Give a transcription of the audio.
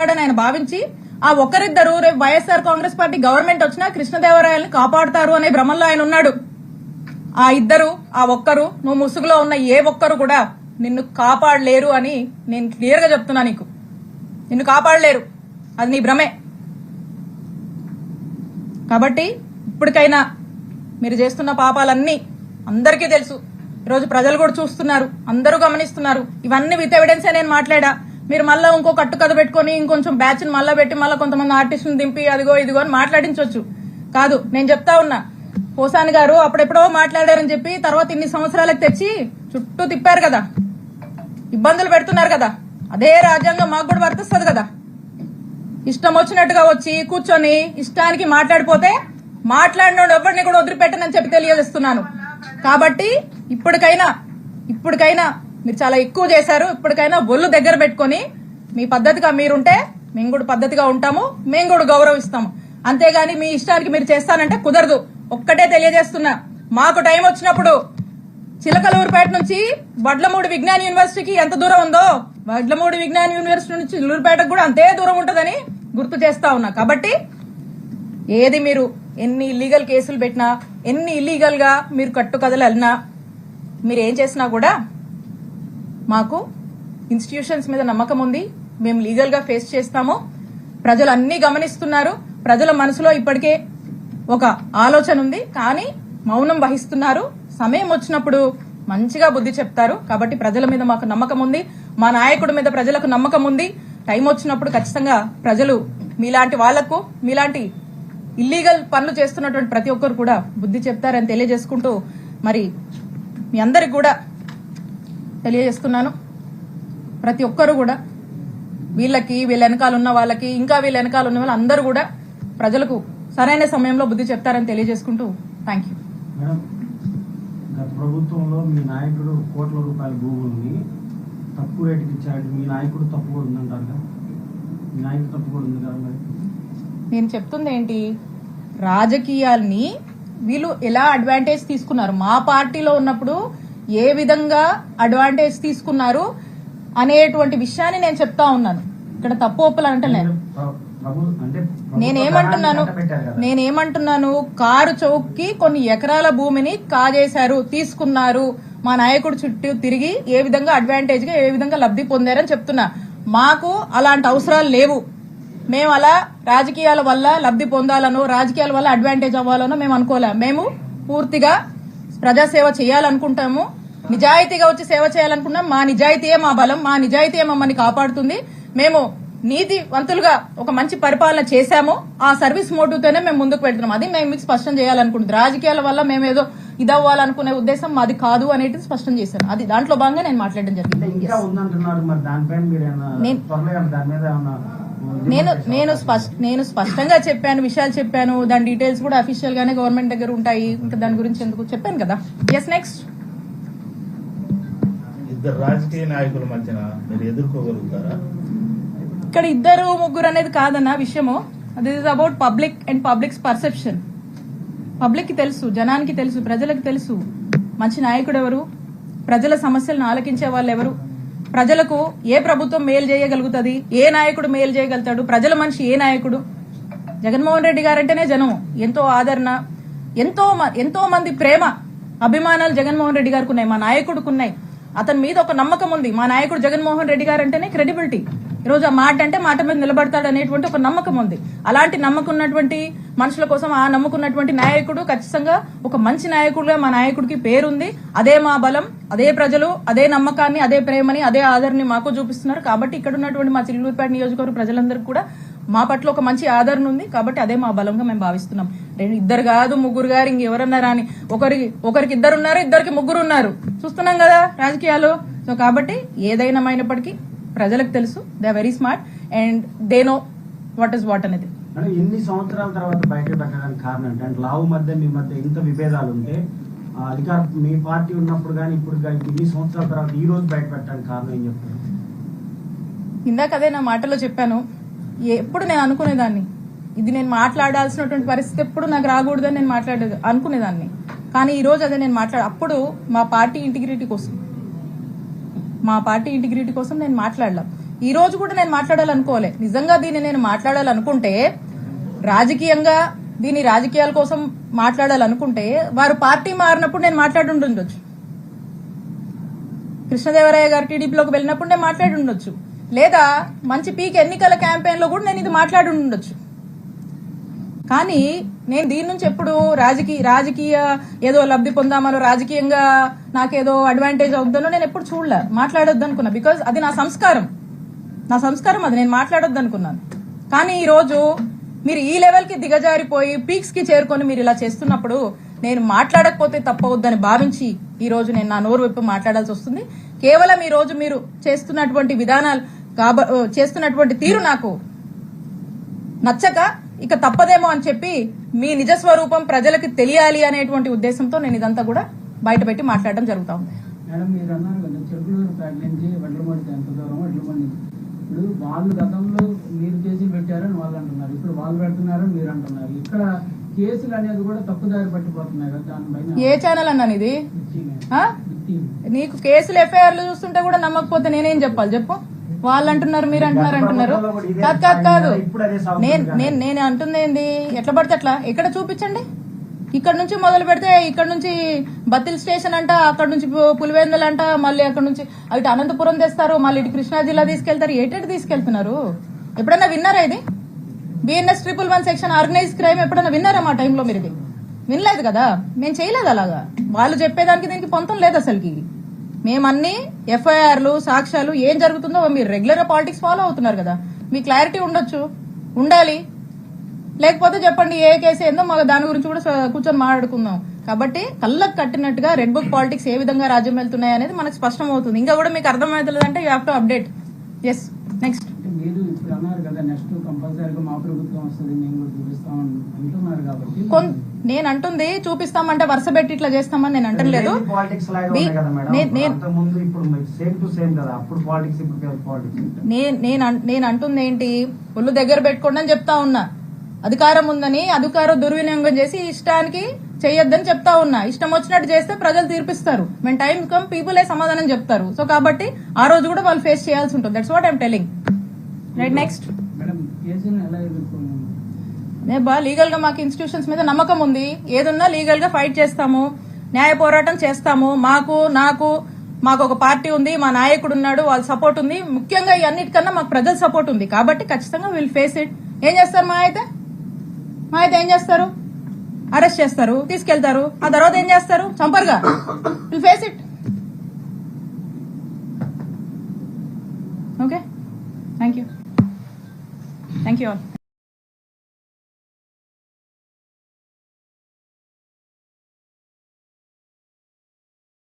ఆయన భావించి ఆ ఒక్కరిద్దరు రేపు వైఎస్ఆర్ కాంగ్రెస్ పార్టీ గవర్నమెంట్ వచ్చినా కృష్ణదేవరాయల్ని కాపాడుతారు అనే భ్రమంలో ఆయన ఉన్నాడు. ఆ ఇద్దరు, ఆ ఒక్కరు, నువ్వు ముసుగులో ఉన్న ఏ ఒక్కరు కూడా నిన్ను కాపాడలేరు అని నేను క్లియర్ గా చెప్తున్నా. నిన్ను కాపాడలేరు, అది నీ భ్రమే. కాబట్టి ఇప్పటికైనా మీరు చేస్తున్న పాపాలన్నీ అందరికీ తెలుసు. ఈరోజు ప్రజలు కూడా చూస్తున్నారు, అందరూ గమనిస్తున్నారు. ఇవన్నీ విత్ ఎవిడెన్సే నేను మాట్లాడా. మీరు మళ్ళీ ఇంకో కట్టుకథ పెట్టుకుని ఇంకొంచెం బ్యాచ్ ని మళ్ళా పెట్టి మళ్ళీ కొంతమంది ఆర్టిస్టులను దింపి అదిగో ఇదిగో అని మాట్లాడించవచ్చు. కాదు, నేను చెప్తా ఉన్నా, పోసాని గారు అప్పుడెప్పుడో మాట్లాడారని చెప్పి తర్వాత ఇన్ని సంవత్సరాలకు తెచ్చి చుట్టూ తిప్పారు కదా, ఇబ్బందులు పెడుతున్నారు కదా. అదే రాజ్యాంగం మాకు కూడా వర్తిస్తుంది కదా. ఇష్టం వచ్చినట్టుగా వచ్చి కూర్చొని ఇష్టానికి మాట్లాడిపోతే మాట్లాడినోడు ఎవరిని కూడా వదిలిపెట్టనని చెప్పి తెలియజేస్తున్నాను. కాబట్టి ఇప్పటికైనా మీరు చాలా ఎక్కువ చేశారు. ఇప్పటికైనా ఒళ్ళు దగ్గర పెట్టుకుని మీ పద్ధతిగా మీరుంటే మేము కూడా పద్ధతిగా ఉంటాము, మేము కూడా గౌరవిస్తాము. అంతేగాని మీ ఇష్టానికి మీరు చేస్తానంటే కుదరదు. ఒక్కటే తెలియజేస్తున్నా, మాకు టైం వచ్చినప్పుడు చిలకలూరుపేట నుంచి వడ్లమూడి విజ్ఞాన యూనివర్సిటీకి ఎంత దూరం ఉందో వడ్లమూడి విజ్ఞాన యూనివర్సిటీ నుంచి చిలూరుపేటకు కూడా అంతే దూరం ఉంటుందని గుర్తు చేస్తా ఉన్నా. కాబట్టి ఏది మీరు ఎన్ని ఇల్లీగల్ కేసులు పెట్టినా, ఎన్ని ఇల్లీగల్ గా మీరు కట్టుకథలు వెళ్ళినా, మీరు ఏం చేసినా కూడా మాకు ఇన్స్టిట్యూషన్స్ మీద నమ్మకం ఉంది. మేము లీగల్ గా ఫేస్ చేస్తాము. ప్రజలు అన్ని గమనిస్తున్నారు. ప్రజల మనసులో ఇప్పటికే ఒక ఆలోచన ఉంది, కానీ మౌనం వహిస్తున్నారు. సమయం వచ్చినప్పుడు మంచిగా బుద్ధి చెప్తారు. కాబట్టి ప్రజల మీద మాకు నమ్మకం ఉంది, మా నాయకుడి మీద ప్రజలకు నమ్మకం ఉంది. టైం వచ్చినప్పుడు ఖచ్చితంగా ప్రజలు మీలాంటి వాళ్లకు, మీలాంటి ఇల్లీగల్ పనులు చేస్తున్నటువంటి ప్రతి ఒక్కరు కూడా బుద్ధి చెప్తారని తెలియజేసుకుంటూ, మరి మీ అందరికి కూడా తెలియజేస్తున్నాను, ప్రతి ఒక్కరు కూడా వీళ్ళ వెనకాల ఉన్న వాళ్ళకి, ఇంకా వీళ్ళ వెనకాల ఉన్న వాళ్ళు అందరూ కూడా ప్రజలకు సరైన సమయంలో బుద్ధి చెప్తారని తెలియజేసుకుంటూ థ్యాంక్ యూ. గత ప్రభుత్వంలో మీ నాయకుడు కోట్ల రూపాయల భూముల్ని తక్కువ రేటుకి ఇచ్చాడు. మీ నాయకుడు తప్పు కూడా ఉందంటారు కదా, మీ నాయకుడు తప్పు కూడా ఉంది కదా. నేను చెప్తుంది ఏంటి, రాజకీయాల్ని వీళ్ళు ఎలా అడ్వాంటేజ్ తీసుకున్నారు, మా పార్టీలో ఉన్నప్పుడు ఏ విధంగా అడ్వాంటేజ్ తీసుకున్నారు అనేటువంటి విషయాన్ని నేను చెప్తా ఉన్నాను. ఇక్కడ తప్పు ఒప్పులు అంటలేదు. నేనేమంటున్నాను, కారు చౌక్కి కొన్ని ఎకరాల భూమిని కాజేశారు, తీసుకున్నారు, మా నాయకుడు చుట్టూ తిరిగి ఏ విధంగా అడ్వాంటేజ్ గా ఏ విధంగా లబ్ధి పొందారని చెప్తున్నా. మాకు అలాంటి అవసరాలు లేవు. మేము అలా రాజకీయాల వల్ల లబ్ధి పొందాలనో, రాజకీయాల వల్ల అడ్వాంటేజ్ అవ్వాలనో మేము అనుకోలే. మేము పూర్తిగా ప్రజాసేవ చేయాలనుకుంటాము, నిజాయితీగా వచ్చి సేవ చేయాలనుకున్నాం. మా నిజాయితీయే మా బలం, మా నిజాయితీయే మమ్మల్ని కాపాడుతుంది. మేము నీతివంతులుగా ఒక మంచి పరిపాలన చేశాము. ఆ సర్వీస్ మోటివ్తోనే మేము ముందుకు పెడుతున్నాం. అది మేము మీకు స్పష్టం చేయాలనుకుంటుంది. రాజకీయాల వల్ల మేము ఏదో ఇదవ్వాలనుకునే ఉద్దేశం మాది కాదు అనేది స్పష్టం చేశాను. అది దాంట్లో భాగంగా నేను మాట్లాడడం జరిగింది. నేను స్పష్టంగా చెప్పాను, విషయాలు చెప్పాను. దాని డీటెయిల్స్ కూడా అఫీషియల్ గానే గవర్నమెంట్ దగ్గర ఉంటాయి. ఇంకా దాని గురించి ఎందుకు చెప్పాను కదా. Yes, next. ఇద్దరు రాజకీయ నాయకుల మధ్యన మీరు ఎదుర్కోగలుగుతారా? ఇక్కడ ఇద్దరు ముగ్గురు అనేది కాదన్న విషయము. This is about public and public's perception. Public కి తెలుసు, జనానికి తెలుసు, ప్రజలకు తెలుసు మంచి నాయకుడు ఎవరు, ప్రజల సమస్యలను ఆలకించే వాళ్ళు ఎవరు, ప్రజలకు ఏ ప్రభుత్వం మేలు చేయగలుగుతుంది, ఏ నాయకుడు మేలు చేయగలుగుతాడు, ప్రజల మనిషి ఏ నాయకుడు. జగన్మోహన్ రెడ్డి గారంటేనే జనం ఎంతో ఆదరణ, ఎంతో మంది ప్రేమ, అభిమానాలు జగన్మోహన్ రెడ్డి గారికి ఉన్నాయి, మా నాయకుడికి ఉన్నాయి. అతని మీద ఒక నమ్మకం ఉంది. మా నాయకుడు జగన్మోహన్ రెడ్డి గారు అంటేనే క్రెడిబిలిటీ. ఈరోజు ఆ మాట అంటే మాట మీద నిలబడతాడు అనేటువంటి ఒక నమ్మకం ఉంది. అలాంటి నమ్మకం ఉన్నటువంటి మనుషుల కోసం ఆ నమ్మకున్నటువంటి నాయకుడు ఖచ్చితంగా ఒక మంచి నాయకుడుగా మా నాయకుడికి పేరుంది. అదే మా బలం, అదే ప్రజలు అదే నమ్మకాన్ని, అదే ప్రేమని, అదే ఆదరణని మాకు చూపిస్తున్నారు. కాబట్టి ఇక్కడ ఉన్నటువంటి మా చిల్లూరుపేట నియోజకవర్గ ప్రజలందరికీ కూడా మా పట్ల ఒక మంచి ఆదరణ ఉంది. కాబట్టి అదే మా బలంగా మేము భావిస్తున్నాం. ఇద్దరు కాదు, ముగ్గురు గారు, ఇంకెవరన్నా రాని, ఒకరికి ఇద్దరున్నారు, ఇద్దరికి ముగ్గురు ఉన్నారు. చూస్తున్నాం కదా రాజకీయాలు. సో కాబట్టి ఏదైనామైనప్పటికీ ప్రజలకు తెలుసు, they are very smart and they know what is what అనేది. ఎన్ని సంవత్సరాల తర్వాత బయట పెట్టడానికి కారణం అంటే లావు మధ్య మీ మధ్య ఇంత విభేదాలు ఉంటే అధికారం మీ పార్టీ ఉన్నప్పుడు కానీ ఇప్పుడు కానీ ఇన్ని సంవత్సరాల తర్వాత ఈ రోజు బయట పెట్టడానికి కారణం ఏం చెప్తారు? ఇందాక అదే నా మాటలో చెప్పాను. ఎప్పుడు నేను అనుకునేదాన్ని ఇది నేను మాట్లాడాల్సినటువంటి పరిస్థితి ఎప్పుడు నాకు రాకూడదని నేను అనుకునేదాన్ని. కానీ ఈ రోజు అదే నేను అప్పుడు మా పార్టీ ఇంటిగ్రిటీ కోసం నేను మాట్లాడలా. ఈ రోజు కూడా నేను మాట్లాడాలనుకోలే. నిజంగా దీన్ని నేను మాట్లాడాలనుకుంటే, రాజకీయంగా దీని రాజకీయాల కోసం మాట్లాడాలనుకుంటే వారు పార్టీ మారినప్పుడు నేను మాట్లాడి ఉండొచ్చు, కృష్ణదేవరాయ గారు టీడీపీలోకి వెళ్ళినప్పుడు నేను మాట్లాడి ఉండొచ్చు, లేదా మంచి పీక్ ఎన్నికల క్యాంపెయిన్ లో కూడా నేను ఇది మాట్లాడి ఉండొచ్చు. కానీ నేను దీని నుంచి ఎప్పుడు రాజకీయ ఏదో లబ్ధి పొందామనో, రాజకీయంగా నాకేదో అడ్వాంటేజ్ అవుతుందనో నేను ఎప్పుడు చూడలే, మాట్లాడొద్దు అనుకున్నా. బికాజ్ అది నా సంస్కారం అది, నేను మాట్లాడొద్దు అనుకున్నాను. కానీ ఈ రోజు మీరు ఈ లెవెల్ కి దిగజారిపోయి పీక్స్ కి చేరుకొని మీరు ఇలా చేస్తున్నప్పుడు నేను మాట్లాడకపోతే తప్పవద్దని భావించి ఈ రోజు నేను నా నోరు విప్పి మాట్లాడాల్సి వస్తుంది. కేవలం ఈ రోజు మీరు చేస్తున్నటువంటి విధానాలు చేస్తున్నటువంటి తీరు నాకు నచ్చక ఇక తప్పదేమో అని చెప్పి మీ నిజ స్వరూపం ప్రజలకు తెలియాలి అనేటువంటి ఉద్దేశంతో నేను ఇదంతా కూడా బయటపెట్టి మాట్లాడడం జరుగుతా ఉంది. మేడం, మీరు అన్నారు కదా చెరుకులూరు పేట నుంచి వడ్లమూడి ఎంత దూరం, వడ్లమూడి ఇప్పుడు వాళ్ళు గతంలో మీరు కేసులు పెట్టారని వాళ్ళు అంటున్నారు, ఇప్పుడు వాళ్ళు పెడుతున్నారని మీరు అంటున్నారు. ఇక్కడ కేసులు అనేది కూడా తప్పుదారి పట్టిపోతున్నాయి కదా, దానిపైన ఏ ఛానల్ అన్నాను ఇది? నీకు కేసులు ఎఫ్ఐఆర్లు చూస్తుంటే కూడా నమ్మకపోతే నేనేం చెప్పాలి చెప్పు? వాళ్ళు అంటున్నారు, మీరు అంటున్నారు. కాదు నేను అంటుంది ఏంది? ఎట్లా పడితే అట్లా ఎక్కడ చూపించండి. ఇక్కడ నుంచి మొదలు పెడితే ఇక్కడ నుంచి బత్తిల్ స్టేషన్ అంట, అక్కడ నుంచి పులివెందులు అంట, మళ్ళీ అక్కడ నుంచి ఇటు అనంతపురం తెస్తారు, మళ్ళీ ఇటు కృష్ణా జిల్లా తీసుకెళ్తారు. ఏటెటు తీసుకెళ్తున్నారు? ఎప్పుడన్నా విన్నారా ఇది? బిఎన్ఎస్ 111 సెక్షన్ ఆర్గనైజ్ క్రైమ్ ఎప్పుడన్నా విన్నారా మా టైంలో? మీరు ఇది వినలేదు కదా, మేము చేయలేదు అలాగా. వాళ్ళు చెప్పేదానికి దీనికి పొంతం లేదు అసలుకి. మేమన్నీ ఎఫ్ఐఆర్లు, సాక్ష్యాలు ఏం జరుగుతుందో మీరు రెగ్యులర్ గా పాలిటిక్స్ ఫాలో అవుతున్నారు కదా, మీ క్లారిటీ ఉండొచ్చు, ఉండాలి. లేకపోతే చెప్పండి ఏ కేసు ఏందో, మాకు దాని గురించి కూడా కూర్చొని మాట్లాడుకుందాం. కాబట్టి కళ్ళకు కట్టినట్టుగా రెడ్ బుక్ పాలిటిక్స్ ఏ విధంగా రాజ్యం వెళ్తున్నాయి అనేది మనకు స్పష్టం అవుతుంది. ఇంకా కూడా మీకు అర్థమవుతుందంటే you have to update. Yes, next. మీరు ఇప్పుడు అన్నారు కదా నెక్స్ట్ కంపల్సరీగా మా ప్రభుత్వం వస్తుంది, మేము కూడా చూపిస్తామని అంటున్నారు కాబట్టి నేను అంటుంది చూపిస్తామంటే వరుస పెట్టి ఇట్లా చేస్తామని నేను అంటలేదు. నేను అంటుంది ఏంటి, ఒళ్ళు దగ్గర పెట్టుకోండి అని చెప్తా ఉన్నా. అధికారం ఉందని అధికారం దుర్వినియోగం చేసి ఇష్టానికి చేయొద్దని చెప్తా ఉన్నా. ఇష్టం వచ్చినట్టు చేస్తే ప్రజలు తీర్పిస్తారు. మేము టైం కమ్ పీపులే సమాధానం చెప్తారు. సో కాబట్టి ఆ రోజు కూడా వాళ్ళు ఫేస్ చేయాల్సి ఉంటుంది. That's what I'm telling. Right, next. Legal గా మాకు ఇన్స్టిట్యూషన్స్ మీద నమ్మకం ఉంది. ఏదున్నా లీగల్ గా ఫైట్ చేస్తాము, న్యాయ పోరాటం చేస్తాము. మాకు ఒక పార్టీ ఉంది, మా నాయకుడు ఉన్నాడు, వాళ్ళ సపోర్ట్ ఉంది. ముఖ్యంగా ఈ అన్నిటికన్నా మాకు ప్రజల సపోర్ట్ ఉంది. కాబట్టి ఖచ్చితంగా విల్ ఫేస్ ఇట్. ఏం చేస్తారు మా అయితే ఏం చేస్తారు? అరెస్ట్ చేస్తారు, తీసుకెళ్తారు. ఆ తర్వాత ఏం చేస్తారు? చంపరుగా. Will face it. Okay, thank you all.